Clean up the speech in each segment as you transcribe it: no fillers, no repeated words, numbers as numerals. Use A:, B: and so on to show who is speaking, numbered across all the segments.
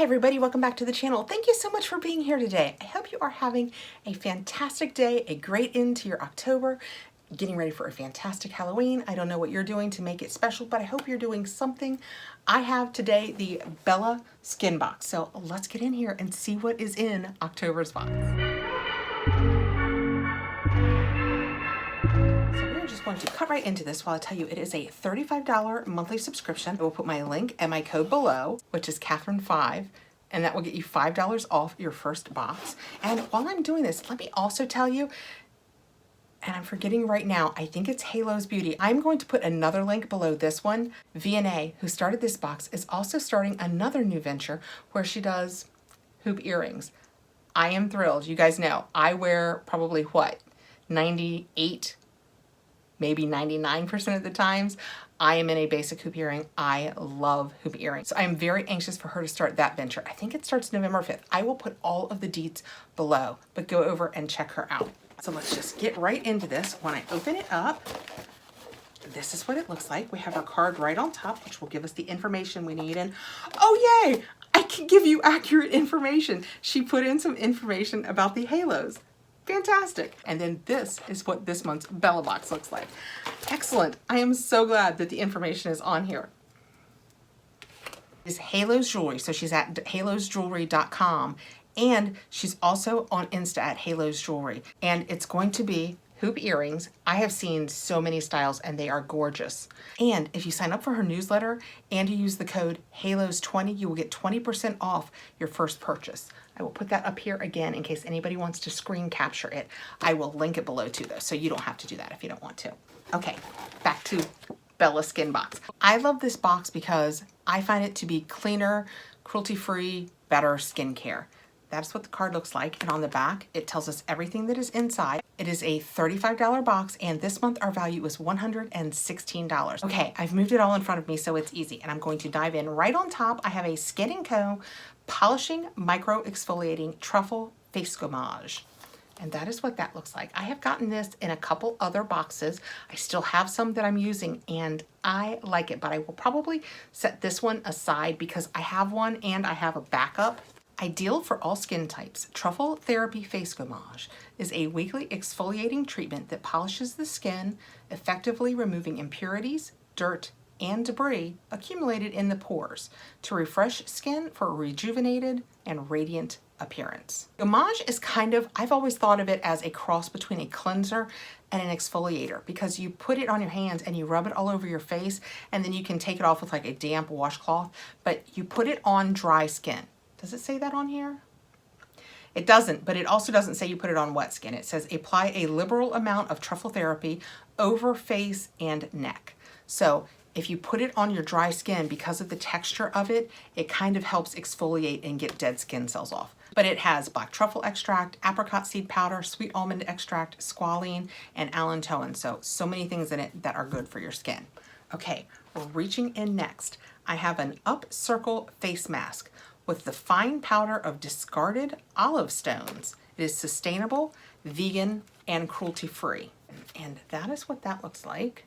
A: Hi everybody, welcome back to the channel. Thank you so much for being here today. I hope you are having a fantastic day, a great end to your October, getting ready for a fantastic Halloween. I don't know what you're doing to make it special, but I hope you're doing something. I have today the Bella Skinbox, so let's get in here and see what is in October's box. Just going to cut right into this while I tell you it is a $35 monthly subscription. I will put my link and my code below, which is KathrinFree, and that will get you $5 off your first box. And while I'm doing this, let me also tell you, and I'm forgetting right now, I think it's Halo's Beauty. I'm going to put another link below this one. V&A, who started this box, is also starting another new venture where she does hoop earrings. I am thrilled. You guys know I wear probably what, 98, maybe 99% of the times, I am in a basic hoop earring. I love hoop earrings. So I'm very anxious for her to start that venture. I think it starts November 5th. I will put all of the deets below, but go over and check her out. So let's just get right into this. When I open it up, this is what it looks like. We have our card right on top, which will give us the information we need. And oh yay, I can give you accurate information. She put in some information about the halos. Fantastic. And then this is what this month's Bella box looks like. Excellent. I am so glad that the information is on here. Is Halo's Jewelry. So she's at halosjewelry.com and she's also on Insta at Halo's Jewelry. And it's going to be hoop earrings. I have seen so many styles and they are gorgeous. And if you sign up for her newsletter and you use the code HALOS20, you will get 20% off your first purchase. I will put that up here again in case anybody wants to screen capture it. I will link it below too though, so you don't have to do that if you don't want to. Okay, back to Bella Skin Box. I love this box because I find it to be cleaner, cruelty-free, better skincare. That's what the card looks like, and on the back, it tells us everything that is inside. It is a $35 box, and this month our value is $116. Okay, I've moved it all in front of me, so it's easy, and I'm going to dive in. Right on top, I have a Skin & Co. Polishing Micro Exfoliating Truffle Face Homage. And that is what that looks like. I have gotten this in a couple other boxes. I still have some that I'm using, and I like it, but I will probably set this one aside because I have one and I have a backup. Ideal for all skin types, Truffle Therapy Face Homage is a weekly exfoliating treatment that polishes the skin, effectively removing impurities, dirt, and debris accumulated in the pores to refresh skin for a rejuvenated and radiant appearance. Homage is kind of, I've always thought of it as a cross between a cleanser and an exfoliator because you put it on your hands and you rub it all over your face and then you can take it off with like a damp washcloth, but you put it on dry skin. Does it say that on here? It doesn't, but it also doesn't say you put it on wet skin. It says apply a liberal amount of truffle therapy over face and neck. So if you put it on your dry skin, because of the texture of it, it kind of helps exfoliate and get dead skin cells off. But it has black truffle extract, apricot seed powder, sweet almond extract, squalene, and allantoin. So many things in it that are good for your skin. Okay, we're reaching in next. I have an Up Circle face mask with the fine powder of discarded olive stones. It is sustainable, vegan, and cruelty-free. And that is what that looks like.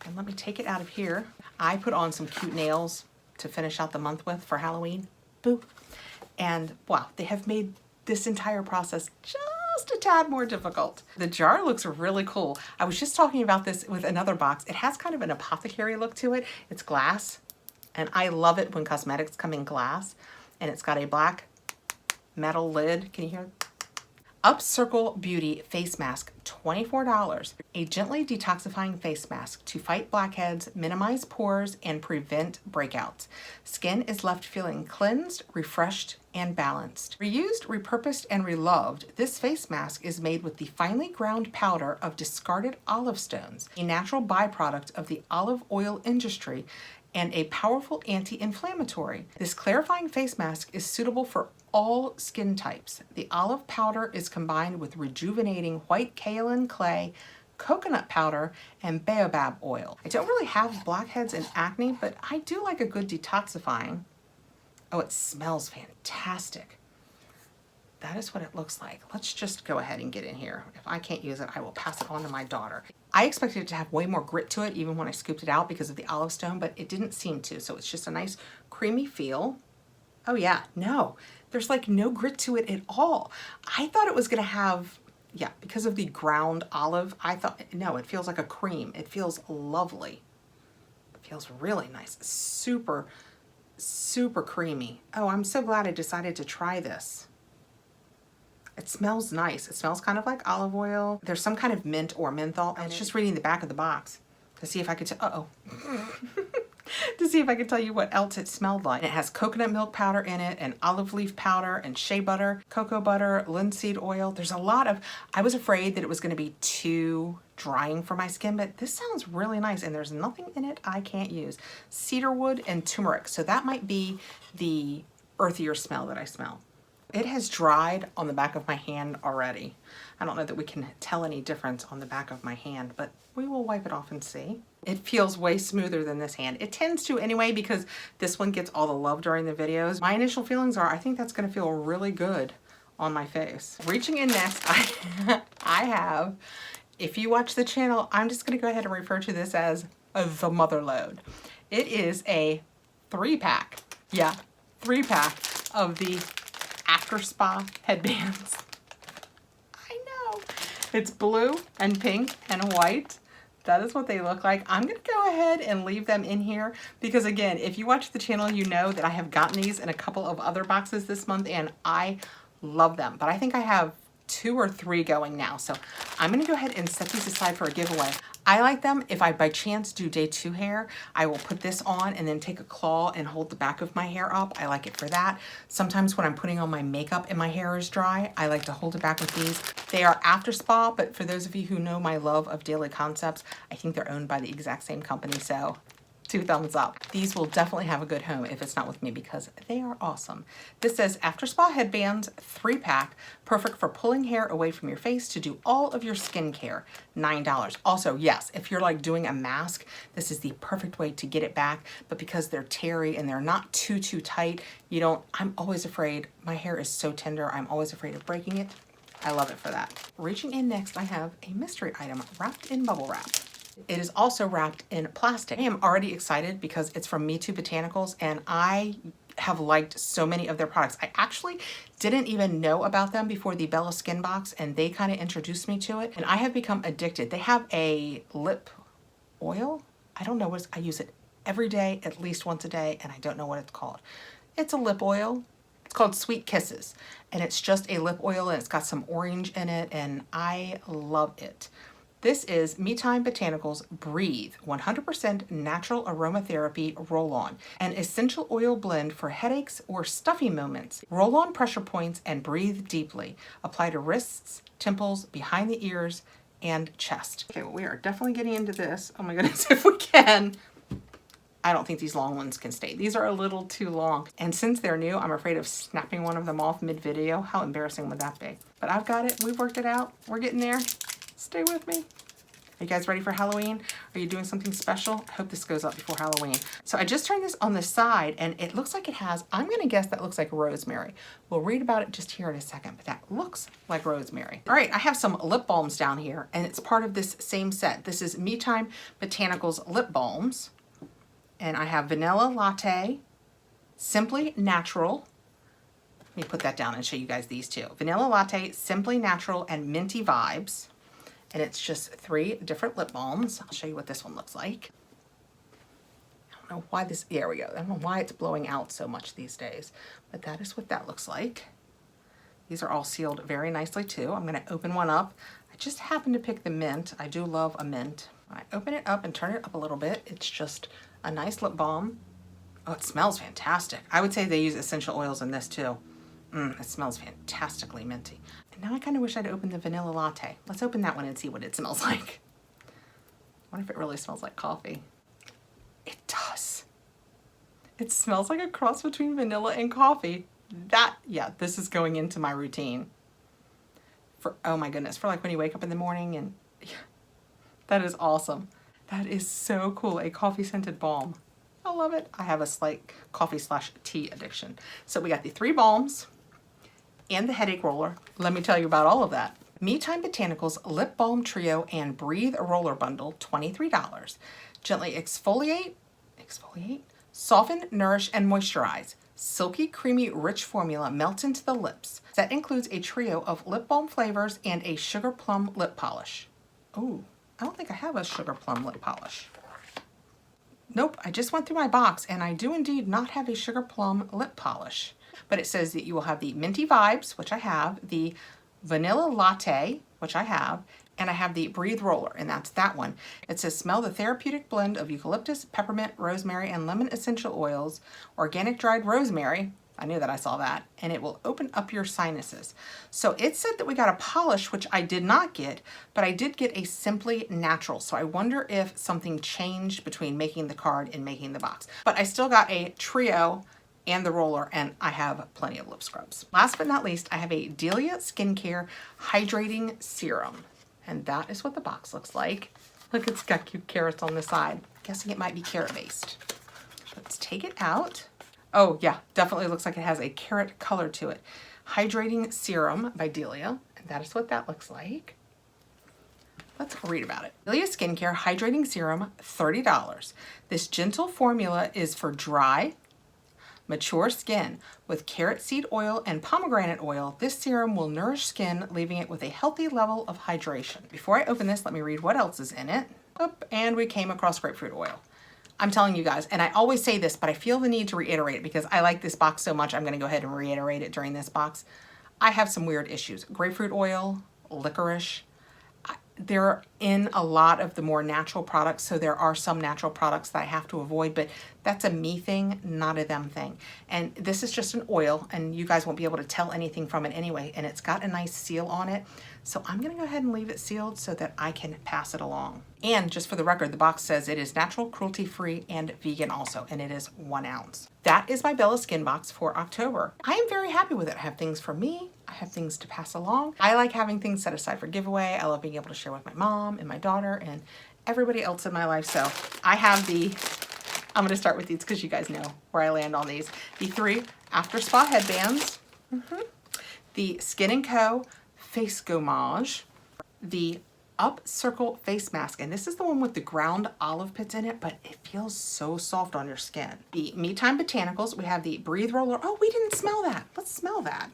A: And let me take it out of here. I put on some cute nails to finish out the month with for Halloween. Boo. And wow, they have made this entire process just a tad more difficult. The jar looks really cool. I was just talking about this with another box. It has kind of an apothecary look to it. It's glass. And I love it when cosmetics come in glass. And it's got a black metal lid. Can you hear? Up Circle Beauty Face Mask, $24. A gently detoxifying face mask to fight blackheads, minimize pores, and prevent breakouts. Skin is left feeling cleansed, refreshed, and balanced. Reused, repurposed, and reloved, this face mask is made with the finely ground powder of discarded olive stones, a natural byproduct of the olive oil industry and a powerful anti-inflammatory. This clarifying face mask is suitable for all skin types. The olive powder is combined with rejuvenating white kaolin clay, coconut powder, and baobab oil. I don't really have blackheads and acne, but I do like a good detoxifying. Oh, it smells fantastic. That is what it looks like. Let's just go ahead and get in here. If I can't use it, I will pass it on to my daughter. I expected it to have way more grit to it even when I scooped it out because of the olive stone, but it didn't seem to. So it's just a nice creamy feel. Oh yeah, no, there's like no grit to it at all. I thought it was gonna have, yeah, because of the ground olive, I thought, no, it feels like a cream. It feels lovely. It feels really nice. Super, super creamy. Oh, I'm so glad I decided to try this. It smells nice. It smells kind of like olive oil. There's some kind of mint or menthol. I was just reading the back of the box to see if I could to see if I could tell you what else it smelled like. It has coconut milk powder in it, and olive leaf powder, and shea butter, cocoa butter, linseed oil. There's a lot of, I was afraid that it was gonna be too drying for my skin, but this sounds really nice, and there's nothing in it I can't use. Cedarwood and turmeric, so that might be the earthier smell that I smell. It has dried on the back of my hand already. I don't know that we can tell any difference on the back of my hand, but we will wipe it off and see. It feels way smoother than this hand. It tends to anyway, because this one gets all the love during the videos. My initial feelings are, I think that's gonna feel really good on my face. Reaching in next, I have, if you watch the channel, I'm just gonna go ahead and refer to this as the mother load. It is a 3-pack, yeah, 3-pack of the After Spa headbands. I know. It's blue and pink and white. That is what they look like. I'm gonna go ahead and leave them in here because, again, if you watch the channel, you know that I have gotten these in a couple of other boxes this month and I love them. But I think I have 2 or 3 going now. So I'm gonna go ahead and set these aside for a giveaway. I like them. If I by chance do day 2 hair, I will put this on and then take a claw and hold the back of my hair up. I like it for that. Sometimes when I'm putting on my makeup and my hair is dry, I like to hold it back with these. They are After Spa, but for those of you who know my love of Daily Concepts, I think they're owned by the exact same company, so 2 thumbs up. These will definitely have a good home if it's not with me because they are awesome. This says After Spa headbands, 3-pack, perfect for pulling hair away from your face to do all of your skincare, $9. Also, yes, if you're like doing a mask, this is the perfect way to get it back, but because they're terry and they're not too tight, you don't, I'm always afraid, my hair is so tender, I'm always afraid of breaking it. I love it for that. Reaching in next, I have a mystery item wrapped in bubble wrap. It is also wrapped in plastic. I am already excited because it's from Me Too Botanicals and I have liked so many of their products. I actually didn't even know about them before the Bella Skinbox and they kind of introduced me to it and I have become addicted. They have a lip oil. I don't know what I use it every day, at least once a day, and I don't know what it's called. It's a lip oil. It's called Sweet Kisses and it's just a lip oil and it's got some orange in it and I love it. This is Me Time Botanicals Breathe 100% Natural Aromatherapy Roll-On, an essential oil blend for headaches or stuffy moments. Roll on pressure points and breathe deeply. Apply to wrists, temples, behind the ears, and chest. Okay, well, we are definitely getting into this. Oh my goodness, if we can. I don't think these long ones can stay. These are a little too long. And since they're new, I'm afraid of snapping one of them off mid-video. How embarrassing would that be? But I've got it. We've worked it out. We're getting there. Stay with me. Are you guys ready for Halloween? Are you doing something special? I hope this goes up before Halloween. So I just turned this on the side and it looks like it has, I'm gonna guess that looks like rosemary. We'll read about it just here in a second, but that looks like rosemary. All right, I have some lip balms down here and it's part of this same set. This is Me Time Botanicals Lip Balms. And I have Vanilla Latte, Simply Natural. Let me put that down and show you guys these two. Vanilla Latte, Simply Natural, and Minty Vibes. And it's just 3 different lip balms. I'll show you what this one looks like. I don't know why this, there we go. I don't know why it's blowing out so much these days, but that is what that looks like. These are all sealed very nicely too. I'm gonna open one up. I just happened to pick the mint. I do love a mint. When I open it up and turn it up a little bit, it's just a nice lip balm. Oh, it smells fantastic. I would say they use essential oils in this too. It smells fantastically minty. And now I kind of wish I'd opened the vanilla latte. Let's open that one and see what it smells like. I wonder if it really smells like coffee. It does. It smells like a cross between vanilla and coffee. That, yeah, this is going into my routine. For, oh my goodness, for like when you wake up in the morning and, yeah, that is awesome. That is so cool, a coffee scented balm. I love it. I have a slight coffee/tea addiction. So we got the 3 balms and the headache roller. Let me tell you about all of that. Me Time Botanicals Lip Balm Trio and Breathe Roller Bundle, $23. Gently exfoliate, soften, nourish, and moisturize. silky, creamy, rich formula melts into the lips. That includes a trio of lip balm flavors and a sugar plum lip polish. Oh, I don't think I have a sugar plum lip polish. Nope, I just went through my box and I do indeed not have a sugar plum lip polish. But it says that you will have the minty vibes, which I have, the vanilla latte, which I have, and I have the breathe roller, and that's that one. It says smell the therapeutic blend of eucalyptus, peppermint, rosemary, and lemon essential oils, organic dried rosemary. I knew that, I saw that, and it will open up your sinuses. So it said that we got a polish, which I did not get, but I did get a Simply Natural. So I wonder if something changed between making the card and making the box. But I still got a trio and the roller, and I have plenty of lip scrubs. Last but not least, I have a Delia Skincare Hydrating Serum. And that is what the box looks like. Look, it's got cute carrots on the side. Guessing it might be carrot based. Let's take it out. Oh yeah, definitely looks like it has a carrot color to it. Hydrating Serum by Delia, and that is what that looks like. Let's read about it. Delia Skincare Hydrating Serum, $30. This gentle formula is for dry, mature skin. With carrot seed oil and pomegranate oil, this serum will nourish skin, leaving it with a healthy level of hydration. Before I open this, let me read what else is in it. Oh, and we came across grapefruit oil. I'm telling you guys, and I always say this, but I feel the need to reiterate it because I like this box so much, I'm gonna go ahead and reiterate it during this box. I have some weird issues. Grapefruit oil, licorice, they're in a lot of the more natural products, so there are some natural products that I have to avoid, but that's a me thing, not a them thing. And this is just an oil, and you guys won't be able to tell anything from it anyway, and it's got a nice seal on it. So I'm gonna go ahead and leave it sealed so that I can pass it along. And just for the record, the box says it is natural, cruelty-free, and vegan also, and it is 1 ounce. That is my Bella Skin box for October. I am very happy with it. I have things for me. I have things to pass along. I like having things set aside for giveaway. I love being able to share with my mom and my daughter and everybody else in my life. So I have I'm gonna start with these because you guys know where I land on these. The 3 After Spa headbands, the Skin & Co. Face Gommage, the Up Circle face mask, and this is the one with the ground olive pits in it, but it feels so soft on your skin. The Me Time Botanicals, we have the Breathe Roller. Oh, we didn't smell that. Let's smell that.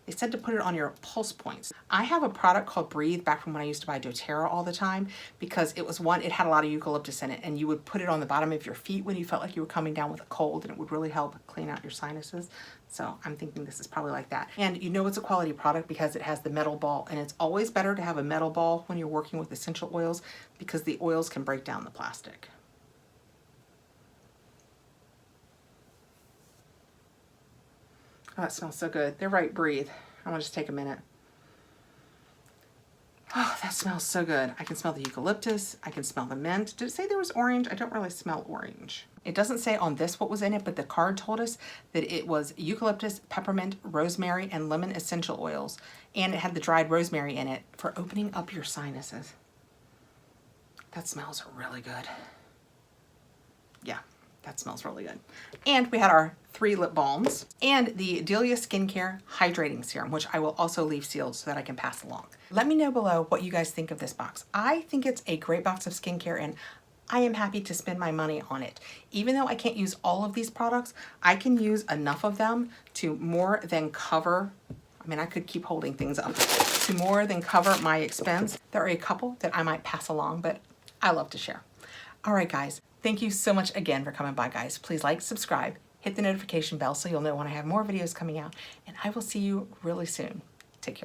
A: They said to put it on your pulse points. I have a product called Breathe back from when I used to buy doTERRA all the time because it was one, it had a lot of eucalyptus in it, and you would put it on the bottom of your feet when you felt like you were coming down with a cold, and it would really help clean out your sinuses. So I'm thinking this is probably like that. And you know it's a quality product because it has the metal ball, and it's always better to have a metal ball when you're working with essential oils because the oils can break down the plastic. Oh, that smells so good. They're right, Breathe. I want to just take a minute. Oh, that smells so good. I can smell the eucalyptus. I can smell the mint. Did it say there was orange? I don't really smell orange. It doesn't say on this what was in it, but the card told us that it was eucalyptus, peppermint, rosemary, and lemon essential oils. And it had the dried rosemary in it for opening up your sinuses. That smells really good. Yeah. That smells really good. And we had our 3 lip balms and the Delia Skincare Hydrating Serum, which I will also leave sealed so that I can pass along. Let me know below what you guys think of this box. I think it's a great box of skincare, and I am happy to spend my money on it. Even though I can't use all of these products, I can use enough of them to more than cover, I mean, I could keep holding things up, to more than cover my expense. There are a couple that I might pass along, but I love to share. All right, guys. Thank you so much again for coming by, guys. Please like, subscribe, hit the notification bell so you'll know when I have more videos coming out, and I will see you really soon. Take care.